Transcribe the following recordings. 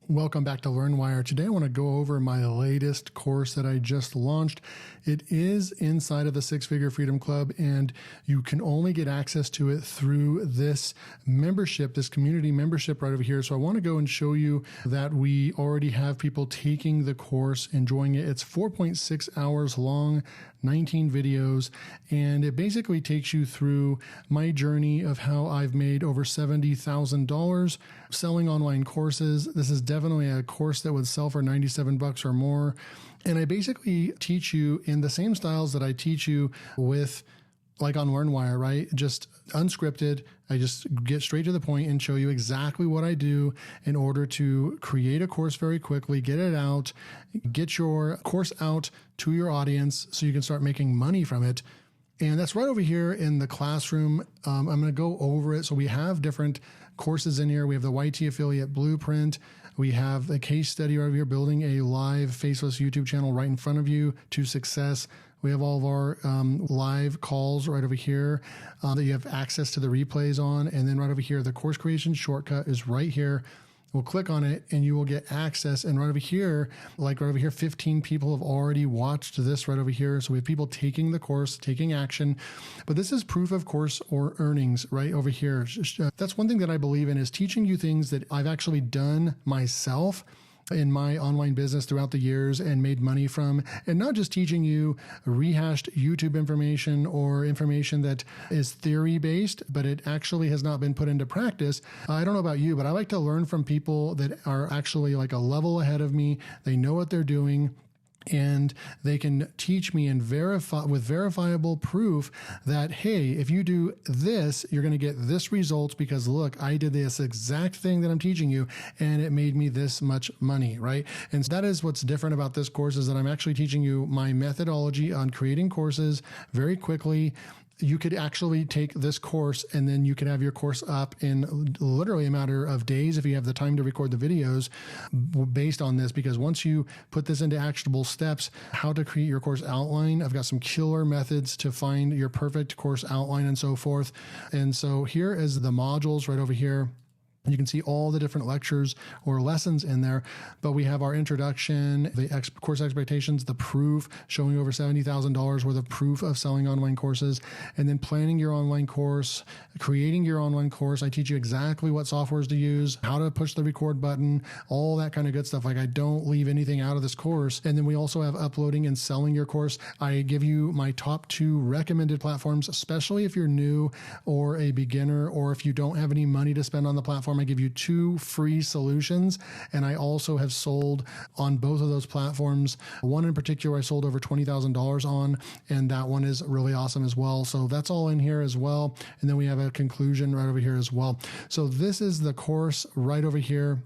Welcome back to LearnWire. Today I want to go over my latest course that I just launched. It is inside of the Six Figure Freedom Club, and you can only get access to it through this membership, this community membership right over here. So I want to go and show you that we already have people taking the course, enjoying it. It's 4.6 hours long, 19 videos, and it basically takes you through my journey of how I've made over $70,000 selling online courses. This is definitely a course that would sell for $97 or more. And I basically teach you in the same styles that I teach you with, like on LearnWire, right? Just unscripted. I just get straight to the point and show you exactly what I do in order to create a course very quickly, get it out, get your course out to your audience so you can start making money from it. And that's right over here in the classroom. I'm going to go over it. So we have different courses in here. We have the YT Affiliate Blueprint. We have a case study right over here, building a live faceless YouTube channel right in front of you to success. We have all of our live calls right over here that you have access to the replays on. And then right over here, the course creation shortcut is right here. We'll click on it and you will get access. And right over here, like right over here, 15 people have already watched this right over here. So we have people taking the course, taking action. But this is proof of course or earnings right over here. That's one thing that I believe in, is teaching you things that I've actually done myself in my online business throughout the years and made money from, and not just teaching you rehashed YouTube information or information that is theory based, but it actually has not been put into practice. I don't know about you, but I like to learn from people that are actually like a level ahead of me. They know what they're doing, and they can teach me and verify with verifiable proof that, hey, if you do this, you're going to get this result because look, I did this exact thing that I'm teaching you and it made me this much money, right? And so that is what's different about this course, is that I'm actually teaching you my methodology on creating courses very quickly. You could actually take this course and then you could have your course up in literally a matter of days if you have the time to record the videos based on this. Because once you put this into actionable steps, how to create your course outline, I've got some killer methods to find your perfect course outline and so forth. And so here is the modules right over here. You can see all the different lectures or lessons in there, but we have our introduction, the course expectations, the proof, showing over $70,000 worth of proof of selling online courses, and then planning your online course, creating your online course. I teach you exactly what softwares to use, how to push the record button, all that kind of good stuff. Like, I don't leave anything out of this course. And then we also have uploading and selling your course. I give you my top 2 recommended platforms, especially if you're new or a beginner, or if you don't have any money to spend on the platform. I give you 2 free solutions, and I also have sold on both of those platforms. One in particular I sold over $20,000 on, and that one is really awesome as well. So that's all in here as well. And then we have a conclusion right over here as well. So this is the course right over here.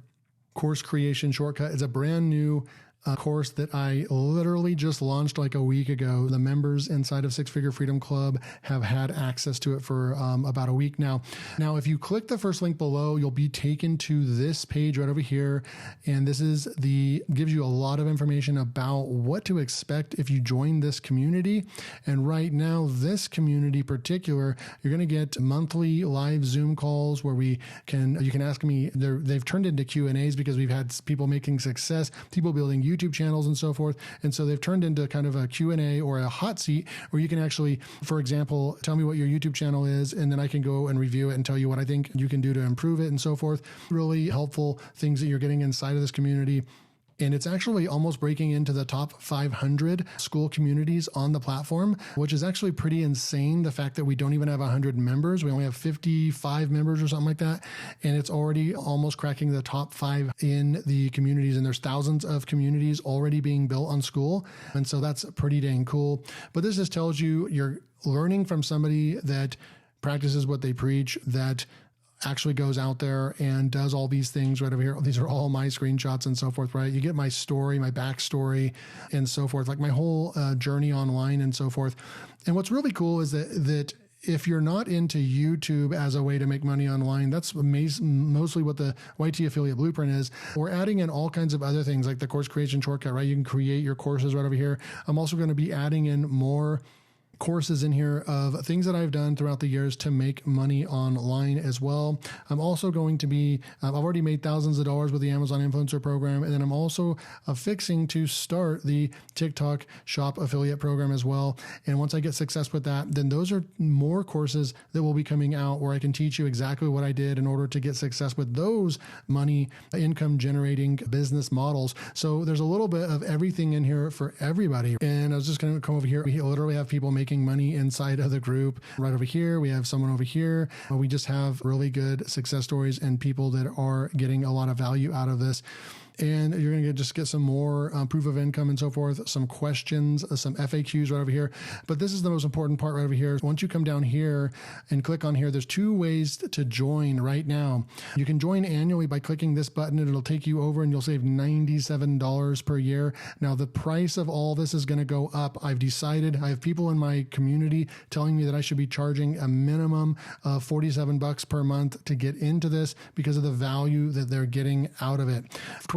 Course creation shortcut is a brand new course that I literally just launched like a week ago. The members inside of Six Figure Freedom Club have had access to it for about a week now. Now, if you click the first link below, you'll be taken to this page right over here. And this is gives you a lot of information about what to expect if you join this community. And right now, this community particular, you're going to get monthly live Zoom calls where you can ask me. They've turned into Q&As because we've had people making success, people building YouTube channels and so forth. And so they've turned into kind of a Q&A or a hot seat where you can actually, for example, tell me what your YouTube channel is, and then I can go and review it and tell you what I think you can do to improve it and so forth. Really helpful things that you're getting inside of this community. And it's actually almost breaking into the top 500 school communities on the platform, which is actually pretty insane. The fact that we don't even have 100 members, we only have 55 members or something like that. And it's already almost cracking the top 5 in the communities. And there's thousands of communities already being built on school. And so that's pretty dang cool. But this just tells you you're learning from somebody that practices what they preach, that actually goes out there and does all these things right over here. These are all my screenshots and so forth, right? You get my story, my backstory and so forth, like my whole journey online and so forth. And what's really cool is that if you're not into YouTube as a way to make money online, that's mostly what the YT Affiliate Blueprint is. We're adding in all kinds of other things like the course creation shortcut, right? You can create your courses right over here. I'm also going to be adding in more courses in here of things that I've done throughout the years to make money online as well. I'm also going to be, I've already made thousands of dollars with the Amazon Influencer Program, and then I'm also fixing to start the TikTok Shop Affiliate Program as well. And once I get success with that, then those are more courses that will be coming out where I can teach you exactly what I did in order to get success with those money income generating business models. So there's a little bit of everything in here for everybody. And I was just going to come over here. We literally have people making money inside of the group. Right over here, we have someone over here. We just have really good success stories and people that are getting a lot of value out of this. And you're going to just get some more proof of income and so forth, some questions, some FAQs right over here. But this is the most important part right over here. Once you come down here and click on here, there's two ways to join right now. You can join annually by clicking this button, and it'll take you over and you'll save $97 per year. Now, the price of all this is going to go up. I've decided, I have people in my community telling me that I should be charging a minimum of $47 per month to get into this because of the value that they're getting out of it.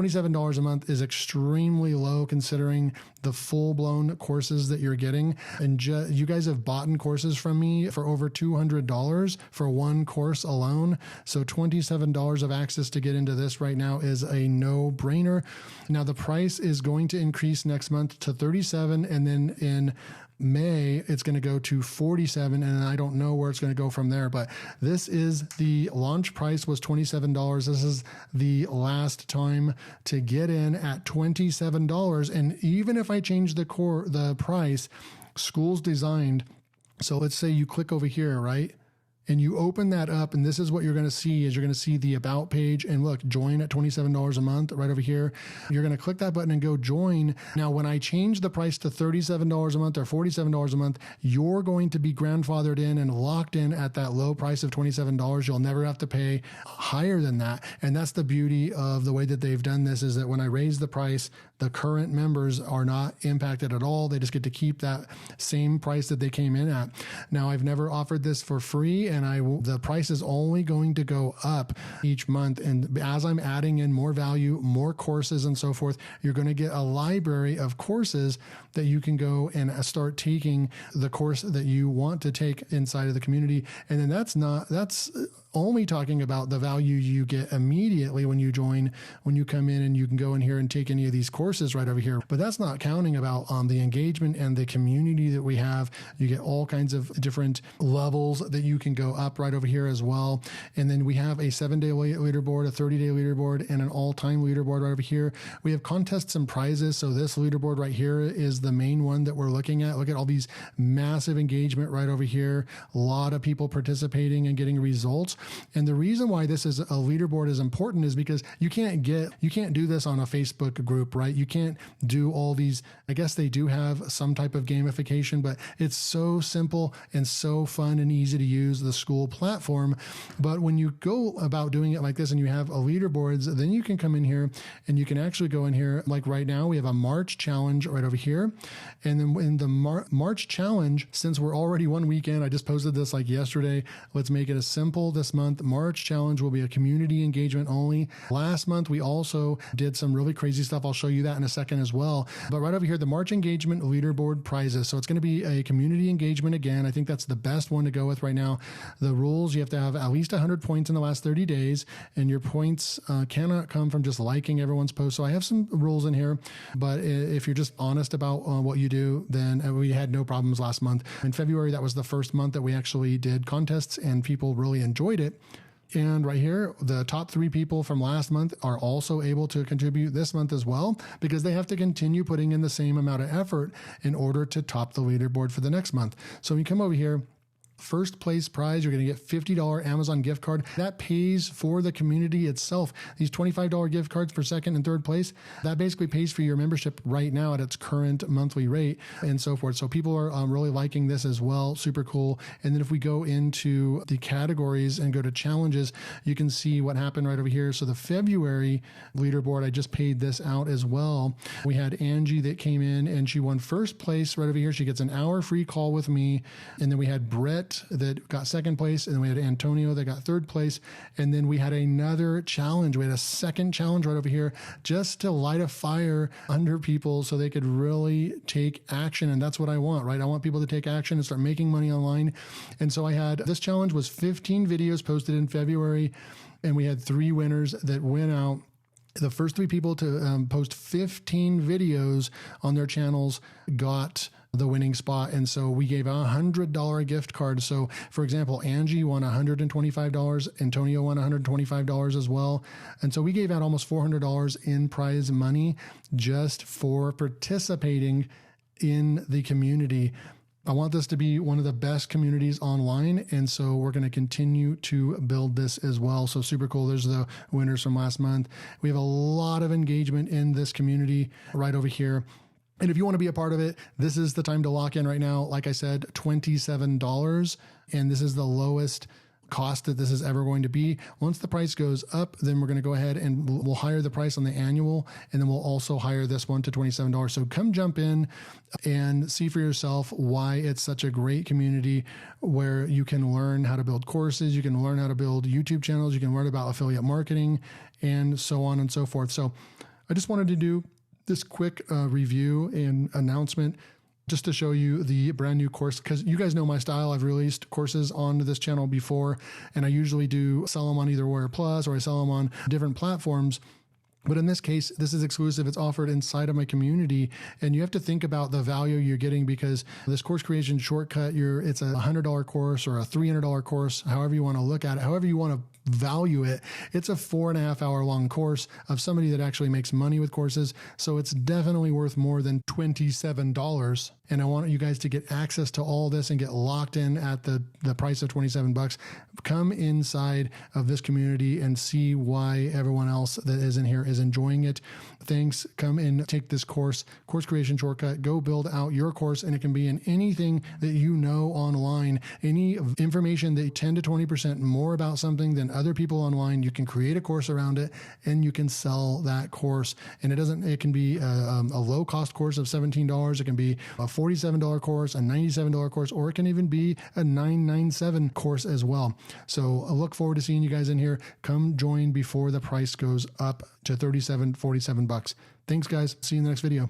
$27 a month is extremely low considering the full-blown courses that you're getting. And you guys have bought courses from me for over $200 for one course alone. So $27 of access to get into this right now is a no-brainer. Now, the price is going to increase next month to $37, and then in May, it's going to go to $47, and I don't know where it's going to go from there, but this is the launch price was $27. This is the last time to get in at $27. And even if I change the price, School's designed. So let's say you click over here, right? And you open that up, and this is what you're going to see is you're going to see the about page, and look, join at $27 a month right over here. You're going to click that button and go join. Now, when I change the price to $37 a month or $47 a month, you're going to be grandfathered in and locked in at that low price of $27. You'll never have to pay higher than that. And that's the beauty of the way that they've done this, is that when I raise the price, the current members are not impacted at all. They just get to keep that same price that they came in at. Now, I've never offered this for free, and the price is only going to go up each month. And as I'm adding in more value, more courses and so forth, you're going to get a library of courses that you can go and start taking the course that you want to take inside of the community. And then that's only talking about the value you get immediately when you join, when you come in, and you can go in here and take any of these courses right over here. But that's not counting about the engagement and the community that we have. You get all kinds of different levels that you can go up right over here as well. And then we have a 7-day leaderboard, a 30-day leaderboard, and an all-time leaderboard right over here. We have contests and prizes. So this leaderboard right here is the main one that we're looking at. Look at all these massive engagement right over here. A lot of people participating and getting results. And the reason why this is a leaderboard is important is because you can't do this on a Facebook group, right? You can't do all these. I guess they do have some type of gamification, but it's so simple and so fun and easy to use, the School platform. But when you go about doing it like this and you have a leaderboards, then you can come in here and you can actually go in here. Like right now, we have a March challenge right over here. And then in the March challenge, since we're already one weekend, I just posted this like yesterday. Let's make it as simple this month. March challenge will be a community engagement only. Last month, we also did some really crazy stuff. I'll show you that in a second as well. But right over here, the March engagement leaderboard prizes. So it's going to be a community engagement again. I think that's the best one to go with right now. The rules, you have to have at least 100 points in the last 30 days, and your points cannot come from just liking everyone's post. So I have some rules in here, but if you're just honest about what you do, then we had no problems last month. In February, that was the first month that we actually did contests, and people really enjoyed it. And right here, the top 3 people from last month are also able to contribute this month as well, because they have to continue putting in the same amount of effort in order to top the leaderboard for the next month. So when you come over here, first place prize, you're going to get $50 Amazon gift card. That pays for the community itself. These $25 gift cards for second and third place, that basically pays for your membership right now at its current monthly rate and so forth. So people are really liking this as well. Super cool. And then if we go into the categories and go to challenges, you can see what happened right over here. So the February leaderboard, I just paid this out as well. We had Angie that came in and she won first place right over here. She gets an hour free call with me. And then we had Brett Brett that got second place, and then we had Antonio that got third place. And then we had another challenge. We had a second challenge right over here just to light a fire under people so they could really take action. And that's what I want, right? I want people to take action and start making money online. And so I had, this challenge was 15 videos posted in February, and we had 3 winners that went out. The first 3 people to post 15 videos on their channels got the winning spot. And so we gave a $100 gift card. So for example, Angie won $125. Antonio won $125 as well. And so we gave out almost $400 in prize money just for participating in the community. I want this to be one of the best communities online, and so we're going to continue to build this as well. So super cool. There's the winners from last month. We have a lot of engagement in this community right over here. And if you want to be a part of it, this is the time to lock in right now. Like I said, $27, and this is the lowest cost that this is ever going to be. Once the price goes up, then we're going to go ahead and we'll higher the price on the annual, and then we'll also hire this one to $27. So come jump in and see for yourself why it's such a great community where you can learn how to build courses, you can learn how to build YouTube channels, you can learn about affiliate marketing, and so on and so forth. So I just wanted to do this quick review and announcement just to show you the brand new course, because you guys know my style. I've released courses on this channel before, and I usually do sell them on either LearWire Plus or I sell them on different platforms. But in this case, this is exclusive. It's offered inside of my community, and you have to think about the value you're getting, because this course creation shortcut, it's a $100 course or a $300 course, however you want to look at it, however you want to value it. It's a 4.5 hour long course of somebody that actually makes money with courses. So it's definitely worth more than $27. And I want you guys to get access to all this and get locked in at the price of $27. Come inside of this community and see why everyone else that is in here is enjoying it. Thanks. Come and take this course creation shortcut. Go build out your course, and it can be in anything that you know online. Any information that 10 to 20% more about something than other people online, you can create a course around it and you can sell that course. And it can be a low cost course of $17. It can be a $47 course, a $97 course, or it can even be a $997 course as well. So I look forward to seeing you guys in here. Come join before the price goes up to $47, $47. Thanks guys. See you in the next video.